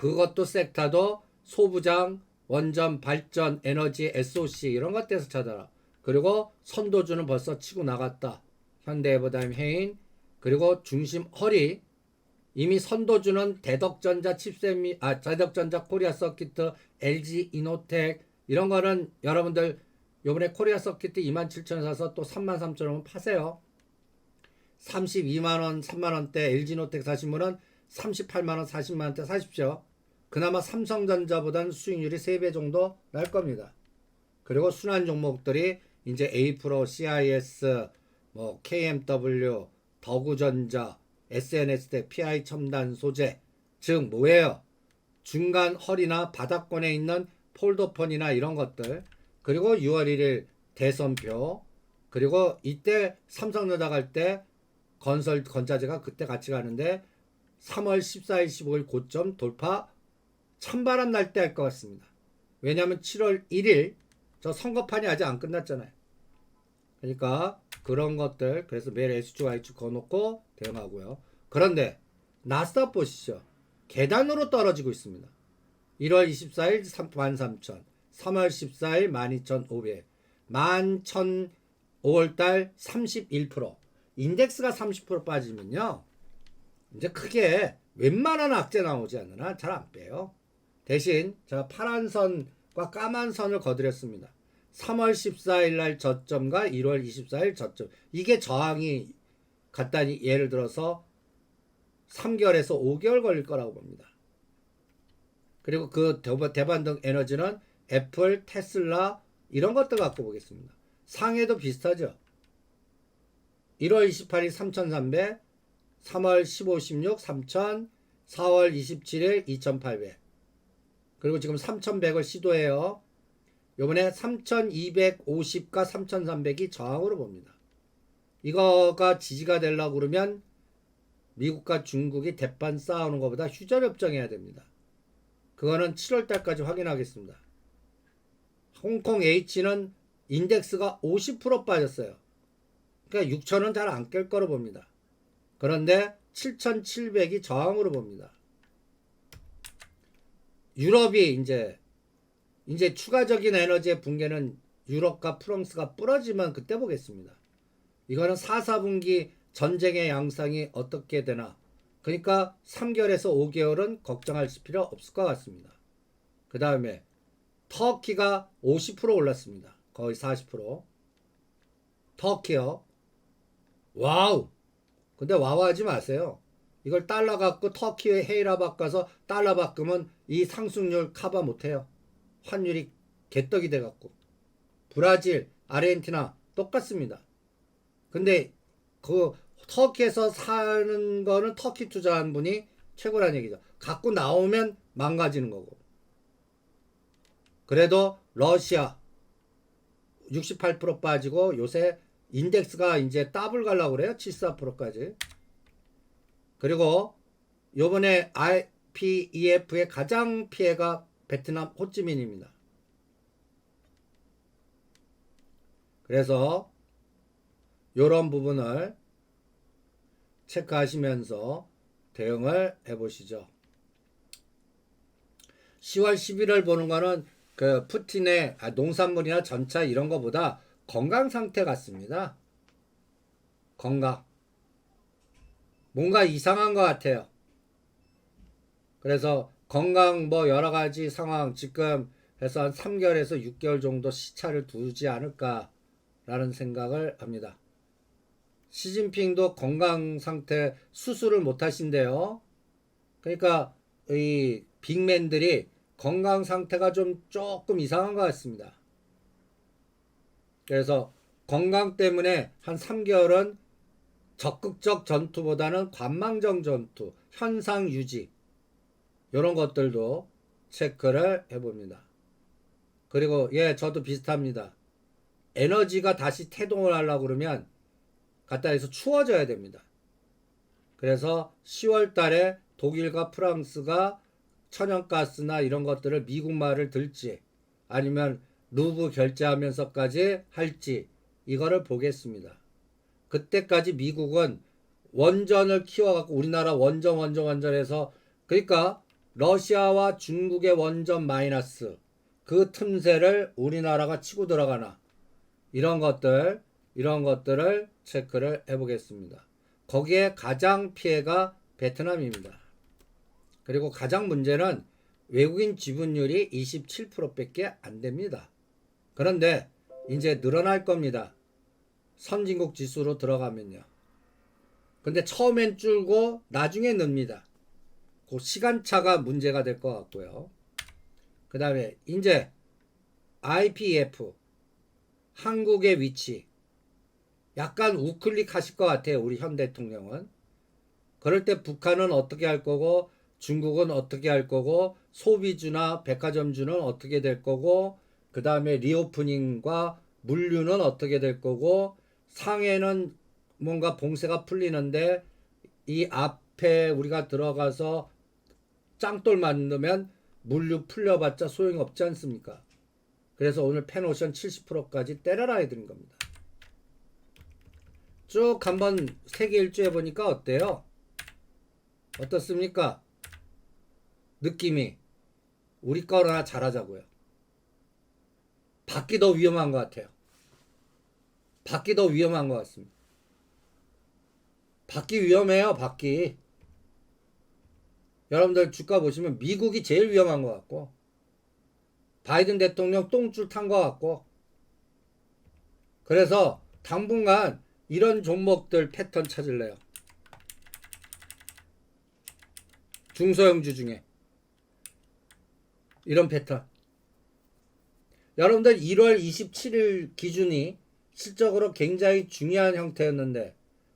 그것도 섹터도 소부장, 원전, 발전, 에너지, SOC 이런 것들에서 찾아라. 그리고 선도주는 벌써 치고 나갔다. 현대해보다임 해인, 그리고 중심 허리. 이미 선도주는 대덕전자 칩셋 대덕전자 코리아 서키트, LG 이노텍 이런 거는 여러분들 요번에 코리아 서키트 27,000원 사서 또 33,000원 파세요. 32만원, 3만원대 LG 이노텍 사신 분은 38만원, 40만원대 사십시오. 그나마 삼성전자보다는 수익률이 3배 정도 날 겁니다. 그리고 순환 종목들이 이제 A프로, CIS, 뭐 KMW, 더구전자, SNS대, PI 첨단 소재, 즉 뭐예요? 중간 허리나 바닥권에 있는 폴더폰이나 이런 것들, 그리고 6월 1일 대선표, 그리고 이때 삼성전자 갈 때 건자재가 그때 같이 가는데 3월 14일 15일 고점 돌파 찬바람 날 때 할 것 같습니다. 왜냐하면 7월 1일 저 선거판이 아직 안 끝났잖아요. 그러니까 그런 것들, 그래서 매일 S축 Y축 거놓고 대응하고요. 그런데 나스닥 보시죠. 계단으로 떨어지고 있습니다. 1월 24일 13,000, 3월 14일 12,500, 11,000 5월달 31%, 인덱스가 30% 빠지면요 이제 크게 웬만한 악재 나오지 않으나 잘 안 빼요. 대신 제가 파란 선과 까만 선을 거드렸습니다. 3월 14일 날 저점과 1월 24일 저점, 이게 저항이 간단히 예를 들어서 3개월에서 5개월 걸릴 거라고 봅니다. 그리고 그 대반등 에너지는 애플, 테슬라 이런 것들 갖고 보겠습니다. 상해도 비슷하죠. 1월 28일 3,300, 3월 15, 16 3,000, 4월 27일 2,800, 그리고 지금 3,100을 시도해요. 요번에 3,250과 3,300이 저항으로 봅니다. 이거가 지지가 되려고 그러면 미국과 중국이 대판 싸우는 것보다 휴전협정해야 됩니다. 그거는 7월달까지 확인하겠습니다. 홍콩 H는 인덱스가 50% 빠졌어요. 그러니까 6,000원 잘 안 깰 거로 봅니다. 그런데 7,700이 저항으로 봅니다. 유럽이 이제 추가적인 에너지의 붕괴는 유럽과 프랑스가 부러지면 그때 보겠습니다. 이거는 4, 4분기 전쟁의 양상이 어떻게 되나. 그러니까 3개월에서 5개월은 걱정할 필요 없을 것 같습니다. 그 다음에 터키가 50% 올랐습니다. 거의 40%. 터키요. 와우. 근데 와우 하지 마세요. 이걸 달러 갖고 터키의 헤이라 바꿔서 달러 바꾸면 이 상승률 커버 못해요. 환율이 개떡이 돼갖고. 브라질, 아르헨티나 똑같습니다. 근데 그 터키에서 사는 거는 터키 투자한 분이 최고란 얘기죠. 갖고 나오면 망가지는 거고. 그래도 러시아 68% 빠지고 요새 인덱스가 이제 더블 가려고 그래요. 74%까지. 그리고 요번에 IPEF의 가장 피해가 베트남 호찌민입니다. 그래서 요런 부분을 체크하시면서 대응을 해보시죠. 10월 11월 보는 거는 그 푸틴의 농산물이나 전차 이런 거보다 건강 상태 같습니다. 건강. 뭔가 이상한 것 같아요. 그래서 건강 뭐 여러 가지 상황 지금 해서 한 3개월에서 6개월 정도 시차를 두지 않을까라는 생각을 합니다. 시진핑도 건강 상태 수술을 못 하신대요. 그러니까 이 빅맨들이 건강 상태가 좀 조금 이상한 것 같습니다. 그래서 건강 때문에 한 3개월은 적극적 전투보다는 관망적 전투, 현상 유지 이런 것들도 체크를 해봅니다. 그리고 저도 비슷합니다. 에너지가 다시 태동을 하려고 그러면 갖다 해서 추워져야 됩니다. 그래서 10월 달에 독일과 프랑스가 천연가스나 이런 것들을 미국 말을 들지 아니면 루브 결제하면서까지 할지 이거를 보겠습니다. 그때까지 미국은 원전을 키워갖고 우리나라 원전 해서 그러니까 러시아와 중국의 원전 마이너스 그 틈새를 우리나라가 치고 들어가나 이런 것들을 체크를 해보겠습니다. 거기에 가장 피해가 베트남입니다. 그리고 가장 문제는 외국인 지분율이 27%밖에 안 됩니다. 그런데 이제 늘어날 겁니다. 선진국 지수로 들어가면요. 근데 처음엔 줄고 나중에 늡니다. 그 시간차가 문제가 될 것 같고요. 그 다음에 이제 IPF 한국의 위치 약간 우클릭 하실 것 같아요. 우리 현 대통령은. 그럴 때 북한은 어떻게 할 거고 중국은 어떻게 할 거고 소비주나 백화점주는 어떻게 될 거고 그 다음에 리오프닝과 물류는 어떻게 될 거고 상해는 뭔가 봉쇄가 풀리는데 이 앞에 우리가 들어가서 짱돌 만들면 물류 풀려봤자 소용이 없지 않습니까? 그래서 오늘 펜오션 70%까지 때려라 해드린 겁니다. 쭉 한번 세계 일주 해보니까 어때요? 어떻습니까? 느낌이 우리 거나 잘하자고요. 밖이 더 위험한 것 같아요. 밖이 더 위험한 것 같습니다. 밖이 위험해요. 밖이. 여러분들 주가 보시면 미국이 제일 위험한 것 같고 바이든 대통령 똥줄 탄 것 같고 그래서 당분간 이런 종목들 패턴 찾을래요. 중소형주 중에 이런 패턴. 여러분들 1월 27일 기준이 실적으로 굉장히 중요한 형태였는데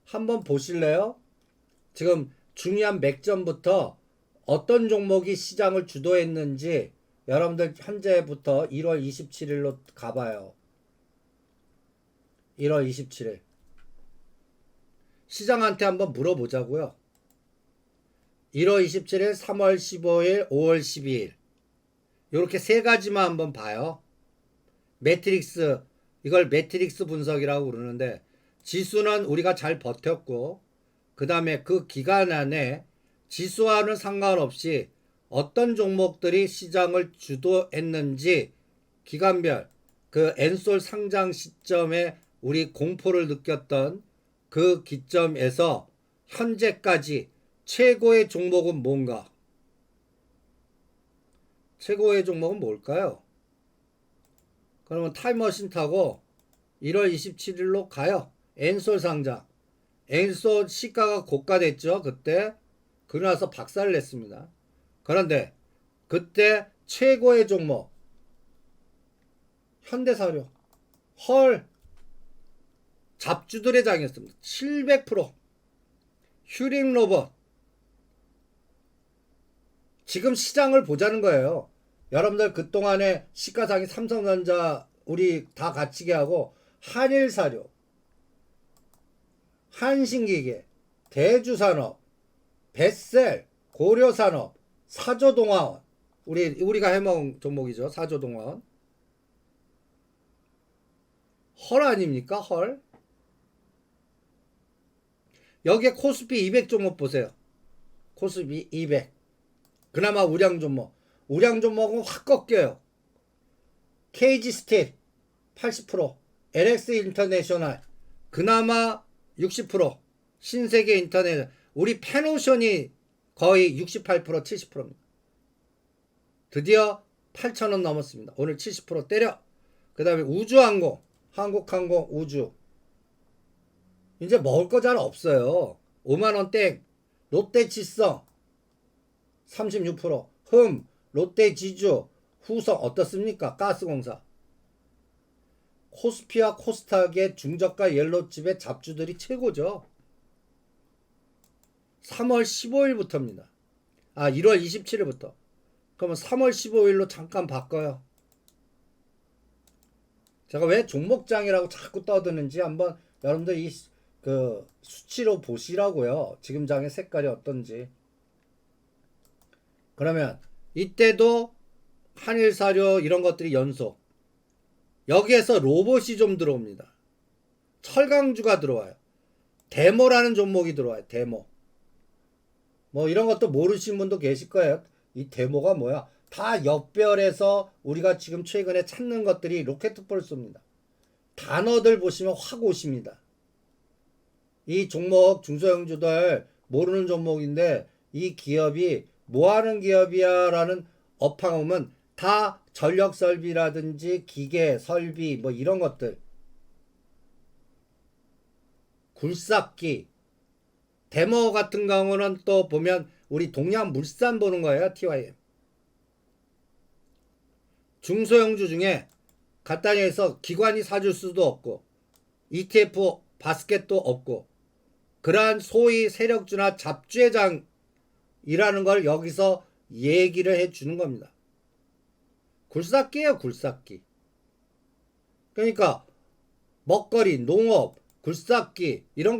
한번 보실래요? 지금 중요한 맥점부터 어떤 종목이 시장을 주도했는지 여러분들 현재부터 1월 27일로 가봐요. 1월 27일. 시장한테 한번 물어보자고요. 1월 27일, 3월 15일, 5월 12일. 이렇게 세 가지만 한번 봐요. 매트릭스, 이걸 매트릭스 분석이라고 그러는데 지수는 우리가 잘 버텼고 그 다음에 그 기간 안에 지수와는 상관없이 어떤 종목들이 시장을 주도했는지 기간별 그 엔솔 상장 시점에 우리 공포를 느꼈던 그 기점에서 현재까지 최고의 종목은 뭔가? 최고의 종목은 뭘까요? 그러면 타임머신 타고 1월 27일로 가요. 엔솔 상장. 엔솔 시가가 고가됐죠. 그때. 그러나서 박살을 냈습니다. 그런데 그때 최고의 종목 현대사료. 헐. 잡주들의 장이었습니다. 700%. 휴링로봇. 지금 시장을 보자는 거예요. 여러분들 그동안에 시가상이 삼성전자 우리 다 갇히게 하고 한일사료, 한신기계, 대주산업, 벳셀, 고려산업, 사조동화원 우리가 해먹은 종목이죠. 사조동화원. 헐 아닙니까? 헐. 여기에 코스피 200 종목 보세요. 코스피 200. 그나마 우량 종목. 우량 종목은 확 꺾여요. KG스틸 80%, LX 인터내셔널 그나마 60%, 신세계 인터내셔널 우리 펜오션이 거의 68%, 70%입니다. 드디어 8,000원 넘었습니다. 오늘 70% 때려. 그 다음에 우주항공, 한국항공, 우주 이제 먹을 거 잘 없어요. 5만원 땡. 롯데지성 36%, 흠, 롯데지주, 후성 어떻습니까? 가스공사. 코스피와 코스닥의 중저가 옐로칩의 잡주들이 최고죠. 3월 15일부터입니다. 1월 27일부터. 그러면 3월 15일로 잠깐 바꿔요. 제가 왜 종목장이라고 자꾸 떠드는지 한번 여러분들 그 수치로 보시라고요. 지금 장의 색깔이 어떤지. 그러면 이때도 한일사료 이런 것들이 연속. 여기에서 로봇이 좀 들어옵니다. 철강주가 들어와요. 데모라는 종목이 들어와요. 데모. 뭐 이런 것도 모르시는 분도 계실 거예요. 이 데모가 뭐야? 다 역별에서 우리가 지금 최근에 찾는 것들이 로켓폴스입니다. 단어들 보시면 확 오십니다. 이 종목 중소형주들 모르는 종목인데 이 기업이 뭐하는 기업이야 라는 업황 오면 다 전력 설비라든지 기계 설비 뭐 이런 것들, 굴삭기, 데모 같은 경우는 또 보면 우리 동양물산 보는 거예요. TYM. 중소형주 중에 간단히 해서 기관이 사줄 수도 없고 ETF 바스켓도 없고 그러한 소위 세력주나 잡주회장이라는 걸 여기서 얘기를 해주는 겁니다. 굴삭기예요, 굴삭기. 그러니까 먹거리, 농업, 굴삭기 이런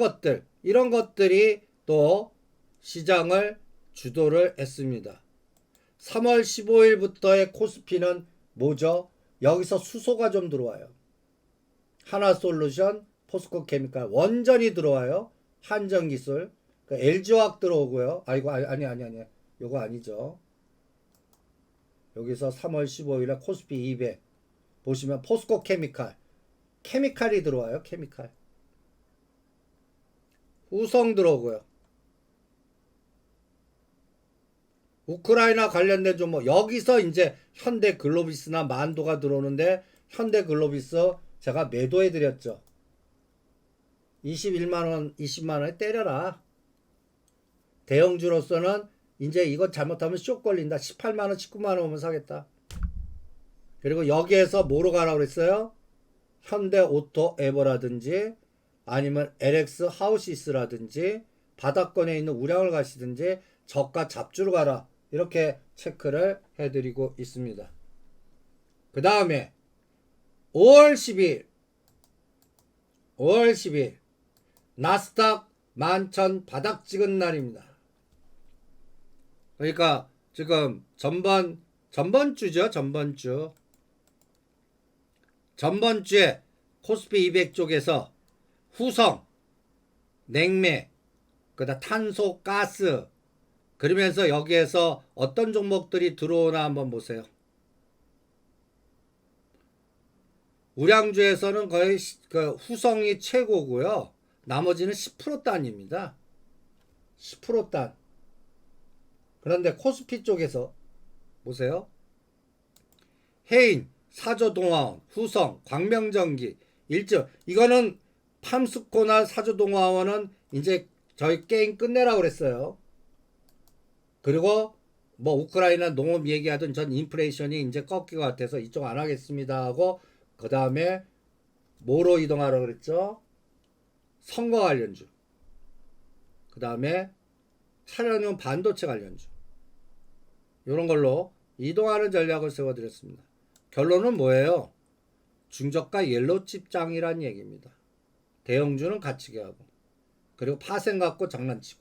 것들이 또 시장을 주도를 했습니다. 3월 15일부터의 코스피는 뭐죠? 여기서 수소가 좀 들어와요. 하나솔루션, 포스코케미칼 원전이 들어와요. 한전기술, LG화학 들어오고요. 아이고 아니 요거 아니죠. 여기서 3월 15일에 코스피 200 보시면 포스코케미칼 케미칼이 들어와요. 케미칼. 우성 들어오고요. 우크라이나 관련된 종목 여기서 이제 현대글로비스나 만도가 들어오는데 현대글로비스 제가 매도해 드렸죠. 21만원 20만원에 때려라. 대형주로서는 이제 이거 잘못하면 쇼 걸린다. 18만원 19만원 오면 사겠다. 그리고 여기에서 뭐로 가라고 그랬어요? 현대오토 에버라든지 아니면 LX 하우시스라든지 바닥권에 있는 우량을 가시든지 저가 잡주로 가라. 이렇게 체크를 해드리고 있습니다. 그 다음에 5월 10일 나스닥 11,000 바닥 찍은 날입니다. 그러니까 지금 전번주죠. 전번주에 코스피 200 쪽에서 후성, 냉매, 그다음 탄소, 가스 그러면서 여기에서 어떤 종목들이 들어오나 한번 보세요. 우량주에서는 거의 후성이 최고고요. 나머지는 10% 단입니다. 10% 단. 그런데 코스피 쪽에서 보세요. 해인, 사조동화원, 후성, 광명전기, 일정 이거는 팜스코나 사조동화원은 이제 저희 게임 끝내라고 그랬어요. 그리고 뭐 우크라이나 농업 얘기하던 전 인플레이션이 이제 꺾일 것 같아서 이쪽 안 하겠습니다 하고 그 다음에 뭐로 이동하라고 그랬죠? 선거 관련주. 그 다음에 차량용 반도체 관련주. 이런 걸로 이동하는 전략을 세워드렸습니다. 결론은 뭐예요? 중저가 옐로우칩장이란 얘기입니다. 대형주는 갇히게 하고 그리고 파생 갖고 장난치고